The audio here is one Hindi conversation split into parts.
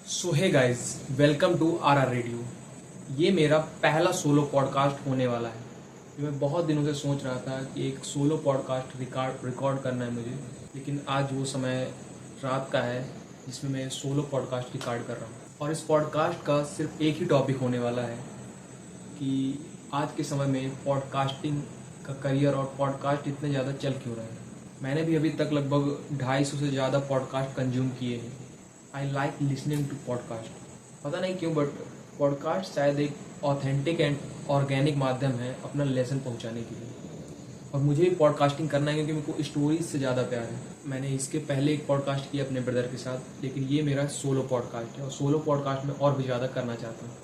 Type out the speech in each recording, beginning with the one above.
So hey guys, welcome to R radio. ये मेरा पहला सोलो पॉडकास्ट होने वाला है। मैं बहुत दिनों से सोच रहा था कि एक सोलो पॉडकास्ट रिकॉर्ड करना है मुझे, लेकिन आज वो समय रात का है जिसमें मैं सोलो पॉडकास्ट रिकॉर्ड कर रहा हूँ। और इस पॉडकास्ट का सिर्फ एक ही टॉपिक होने वाला है कि आज के समय में पॉडकास्टिंग का करियर और पॉडकास्ट इतने ज़्यादा चल क्यों रहे हैं। मैंने भी अभी तक लगभग 250 से ज़्यादा पॉडकास्ट कंज्यूम किए हैं। I like listening to podcast. पता नहीं क्यों, बट पॉडकास्ट शायद एक ऑथेंटिक एंड ऑर्गेनिक माध्यम है अपना लेसन पहुंचाने के लिए। और मुझे भी पॉडकास्टिंग करना है क्योंकि मेरे को स्टोरीज से ज़्यादा प्यार है। मैंने इसके पहले एक पॉडकास्ट किया अपने ब्रदर के साथ, लेकिन ये मेरा सोलो पॉडकास्ट है और सोलो पॉडकास्ट में और भी ज़्यादा करना चाहता हूँ,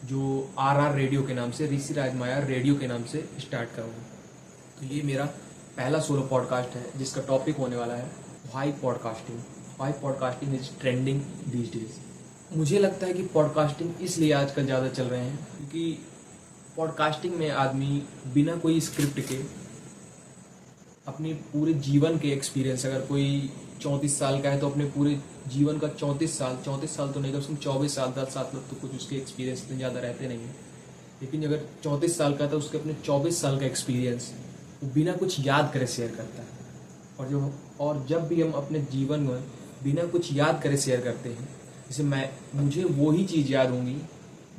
जो आर रेडियो के नाम से, ऋषि राजमाया रेडियो के नाम से स्टार्ट करूँगा। तो ये मेरा पहला सोलो पॉडकास्ट है जिसका टॉपिक होने वाला है why podcasting is trending these days. मुझे लगता है कि पॉडकास्टिंग इसलिए आजकल ज़्यादा चल रहे हैं क्योंकि पॉडकास्टिंग में आदमी बिना कोई स्क्रिप्ट के अपने पूरे जीवन के एक्सपीरियंस, अगर कोई 34 साल का है तो अपने पूरे जीवन का 34 साल तो नहीं, कम से कम 24 साल 10 साल तो कुछ उसके एक्सपीरियंस इतने ज़्यादा रहते नहीं हैं, लेकिन अगर 34 साल का तो उसके अपने 24 साल का एक्सपीरियंस वो बिना कुछ याद करे शेयर करता है। और जब भी हम अपने जीवन में बिना कुछ याद करे शेयर करते हैं, जैसे मुझे वही चीज़ याद होंगी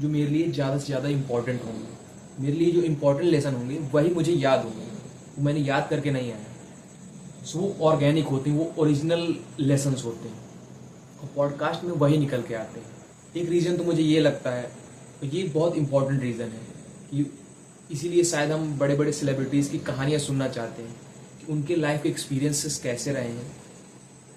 जो मेरे लिए ज़्यादा से ज़्यादा इंपॉर्टेंट होंगी। मेरे लिए जो इंपॉर्टेंट लेसन होंगे वही मुझे याद होंगे, वो मैंने याद करके नहीं आया। सो वो ऑर्गेनिक होते हैं, वो ओरिजिनल लेसन्स होते हैं और पॉडकास्ट में वही निकल के आते हैं। एक रीज़न तो मुझे ये लगता है, ये बहुत इंपॉर्टेंट रीज़न है कि इसीलिए शायद हम बड़े बड़े सेलिब्रिटीज़ की कहानियाँ सुनना चाहते हैं कि उनके लाइफ के एक्सपीरियंसेस कैसे रहे हैं।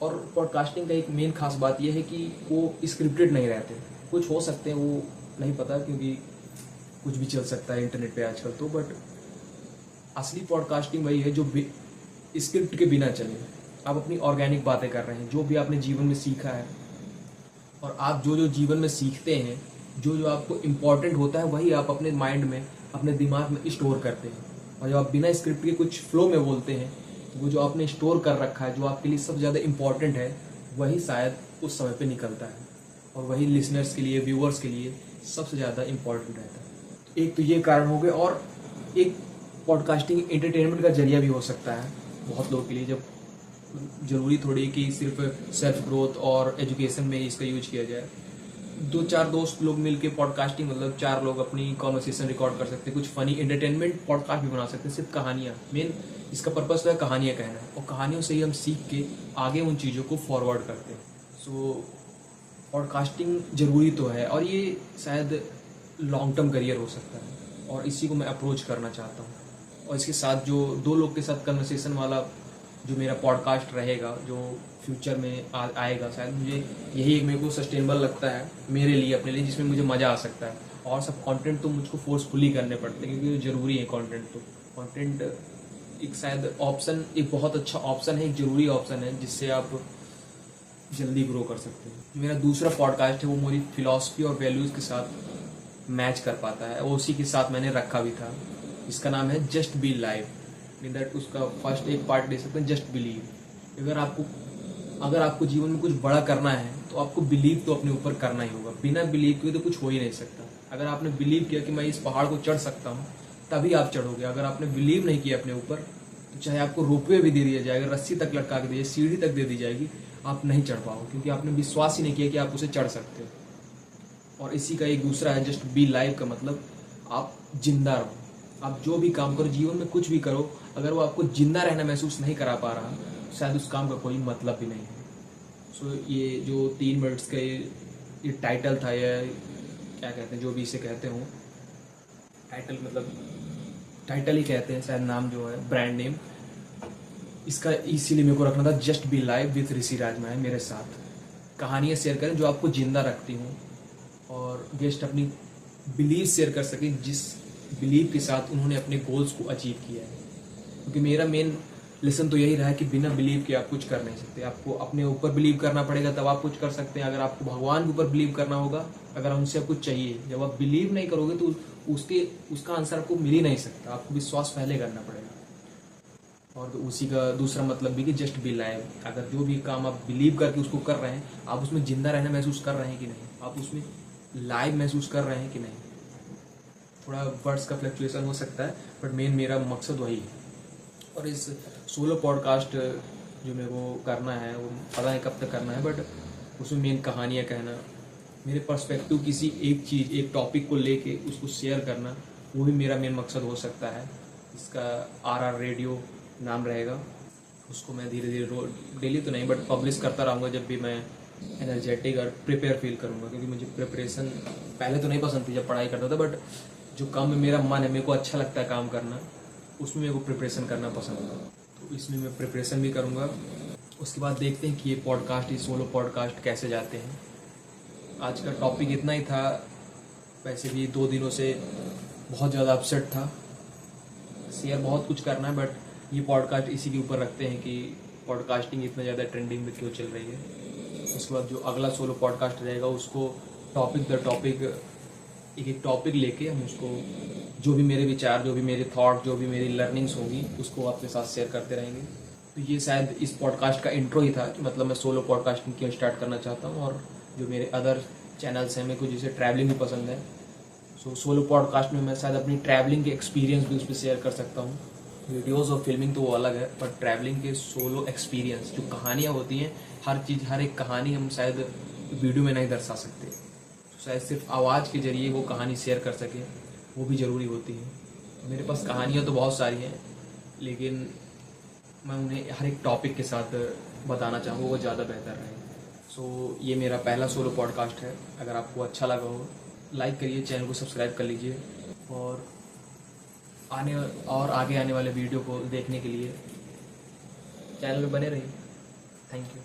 और पॉडकास्टिंग का एक मेन खास बात यह है कि वो स्क्रिप्टेड नहीं रहते। कुछ हो सकते हैं, वो नहीं पता क्योंकि कुछ भी चल सकता है इंटरनेट पे आजकल तो, बट असली पॉडकास्टिंग वही है जो स्क्रिप्ट के बिना चले। आप अपनी ऑर्गेनिक बातें कर रहे हैं, जो भी आपने जीवन में सीखा है, और आप जो जो जीवन में सीखते हैं, जो जो आपको इम्पोर्टेंट होता है वही आप अपने माइंड में, अपने दिमाग में स्टोर करते हैं। और जब आप बिना स्क्रिप्ट के कुछ फ्लो में बोलते हैं तो वो जो आपने स्टोर कर रखा है, जो आपके लिए सबसे ज़्यादा इम्पॉर्टेंट है, वही शायद उस समय पे निकलता है और वही लिसनर्स के लिए, व्यूअर्स के लिए सबसे ज़्यादा इम्पॉर्टेंट रहता है। एक तो ये कारण हो गए, और एक पॉडकास्टिंग एंटरटेनमेंट का जरिया भी हो सकता है बहुत लोगों के लिए। जब ज़रूरी थोड़ी कि सिर्फ सेल्फ ग्रोथ और एजुकेशन में ही इसका यूज किया जाए। 2-4 दोस्त लोग मिलके पॉडकास्टिंग, मतलब 4 लोग अपनी कॉन्वर्सेशन रिकॉर्ड कर सकते हैं, कुछ फनी एंटरटेनमेंट पॉडकास्ट भी बना सकते हैं। सिर्फ कहानियाँ, मेन इसका पर्पस तो है कहानियाँ कहना, और कहानियों से ही हम सीख के आगे उन चीज़ों को फॉरवर्ड करते हैं। सो पॉडकास्टिंग ज़रूरी तो है और ये शायद लॉन्ग टर्म करियर हो सकता है, और इसी को मैं अप्रोच करना चाहता हूँ। और इसके साथ जो 2 लोग के साथ कन्वर्सेशन वाला जो मेरा पॉडकास्ट रहेगा, जो फ्यूचर में आएगा, शायद मुझे यही एक मेरे को सस्टेनेबल लगता है मेरे लिए, अपने लिए, जिसमें मुझे मज़ा आ सकता है। और सब कंटेंट तो मुझको फोर्सफुली करने पड़ते हैं क्योंकि ज़रूरी है कंटेंट एक शायद ऑप्शन, एक बहुत अच्छा ऑप्शन है, एक ज़रूरी ऑप्शन है जिससे आप जल्दी ग्रो कर सकते हैं। मेरा दूसरा पॉडकास्ट है, वो मेरी फिलॉसफी और वैल्यूज़ के साथ मैच कर पाता है, और उसी के साथ मैंने रखा भी था। इसका नाम है just be live. Mean that उसका फर्स्ट एक पार्ट ले सकते हैं, जस्ट बिलीव। अगर आपको जीवन में कुछ बड़ा करना है तो आपको बिलीव तो अपने ऊपर करना ही होगा। बिना बिलीव के तो कुछ हो ही नहीं सकता। अगर आपने बिलीव किया कि मैं इस पहाड़ को चढ़ सकता हूँ, तभी आप चढ़ोगे। अगर आपने बिलीव नहीं किया अपने ऊपर, तो चाहे आपको रोपवे भी दे दिया जाएगा, रस्सी तक लटका के दी जाए, सीढ़ी तक दे दी जाएगी, आप नहीं चढ़ पाओगे क्योंकि आपने विश्वास ही नहीं किया कि आप उसे चढ़ सकते हो। और इसी का एक दूसरा है जस्ट बी लाइव का मतलब आप जिंदा रहो। आप जो भी काम करो, जीवन में कुछ भी करो, अगर वो आपको जिंदा रहना महसूस नहीं करा पा रहा, शायद उस काम का कोई मतलब भी नहीं है। सो ये जो 3 मिनट्स का ये टाइटल था, या क्या कहते हैं, जो भी इसे कहते हो, टाइटल मतलब टाइटल ही कहते हैं शायद, नाम जो है, ब्रांड नेम इसका, इसीलिए मेरे को रखना था जस्ट बी लाइव विथ ऋषि राजमाया। मेरे साथ कहानियाँ शेयर करें जो आपको जिंदा रखती हूँ, और गेस्ट अपनी बिलीव शेयर कर सकें जिस बिलीव के साथ उन्होंने अपने गोल्स को अचीव किया है। क्योंकि मेरा मेन लेसन तो यही रहा है कि बिना बिलीव के आप कुछ कर नहीं सकते। आपको अपने ऊपर बिलीव करना पड़ेगा, तब आप कुछ कर सकते हैं। अगर आपको भगवान के ऊपर बिलीव करना होगा, अगर उनसे कुछ चाहिए, जब आप बिलीव नहीं करोगे तो उसका आंसर आपको मिल ही नहीं सकता। आपको विश्वास पहले करना पड़ेगा। और उसी का दूसरा मतलब भी कि जस्ट बी लाइव। अगर जो भी काम आप बिलीव करके उसको कर रहे हैं, आप उसमें जिंदा रहना महसूस कर रहे हैं कि नहीं, आप उसमें लाइव महसूस कर रहे हैं कि नहीं। थोड़ा वर्ड्स का फ्लक्चुएशन हो सकता है, बट मेन मेरा मकसद वही है। और इस सोलो पॉडकास्ट जो मेरे को करना है, वो पता नहीं कब तक करना है, बट उसमें मेन कहानियाँ कहना, मेरे पर्सपेक्टिव किसी एक चीज़, एक टॉपिक को लेके उसको शेयर करना, वो भी मेरा मेन मकसद हो सकता है। इसका आर रेडियो नाम रहेगा। उसको मैं धीरे धीरे डेली तो नहीं बट पब्लिश करता रहूँगा जब भी मैं एनर्जेटिक और प्रिपेयर फील करूँगा, क्योंकि मुझे प्रिपरेशन पहले तो नहीं पसंद थी जब पढ़ाई करता था, बट जो काम में मेरा मन है, मेरे को अच्छा लगता है काम करना, उसमें मेरे को प्रिपरेशन करना पसंद है। तो इसमें मैं प्रिपरेशन भी करूँगा। उसके बाद देखते हैं कि ये पॉडकास्ट, ये सोलो पॉडकास्ट कैसे जाते हैं। आज का टॉपिक इतना ही था। वैसे भी 2 दिनों से बहुत ज़्यादा अपसेट था। शेयर बहुत कुछ करना है, बट ये पॉडकास्ट इसी के ऊपर रखते हैं कि पॉडकास्टिंग इतना ज़्यादा ट्रेंडिंग में क्यों चल रही है। उसके बाद जो अगला सोलो पॉडकास्ट रहेगा, उसको टॉपिक दर टॉपिक, एक टॉपिक लेके हम उसको, जो भी मेरे विचार, जो भी मेरे थॉट, जो भी मेरी लर्निंग्स होंगी, उसको आपके साथ शेयर करते रहेंगे। तो ये शायद इस पॉडकास्ट का इंट्रो ही था कि मतलब मैं सोलो पॉडकास्टिंग क्यों स्टार्ट करना चाहता हूँ। और जो मेरे अदर चैनल्स हैं, मेरे को जैसे ट्रैवलिंग भी पसंद है, सो सोलो पॉडकास्ट में मैं शायद अपनी ट्रैवलिंग के एक्सपीरियंस भी उस पर शेयर कर सकता हूँ। वीडियोज़ और फिल्मिंग तो वो अलग है, पर ट्रैवलिंग के सोलो एक्सपीरियंस, जो कहानियाँ होती हैं, हर चीज़, हर एक कहानी हम शायद वीडियो में नहीं दर्शा सकते, तो शायद सिर्फ आवाज़ के जरिए वो कहानी शेयर कर सके, वो भी ज़रूरी होती है। मेरे पास कहानियाँ तो बहुत सारी हैं, लेकिन मैं उन्हें हर एक टॉपिक के साथ बताना चाहूँगा, वो ज़्यादा बेहतर रहे। सो ये मेरा पहला सोलो पॉडकास्ट है। अगर आपको अच्छा लगा हो, लाइक करिए, चैनल को सब्सक्राइब कर लीजिए, और आगे आने वाले वीडियो को देखने के लिए चैनल में बने रहिए। Thank you.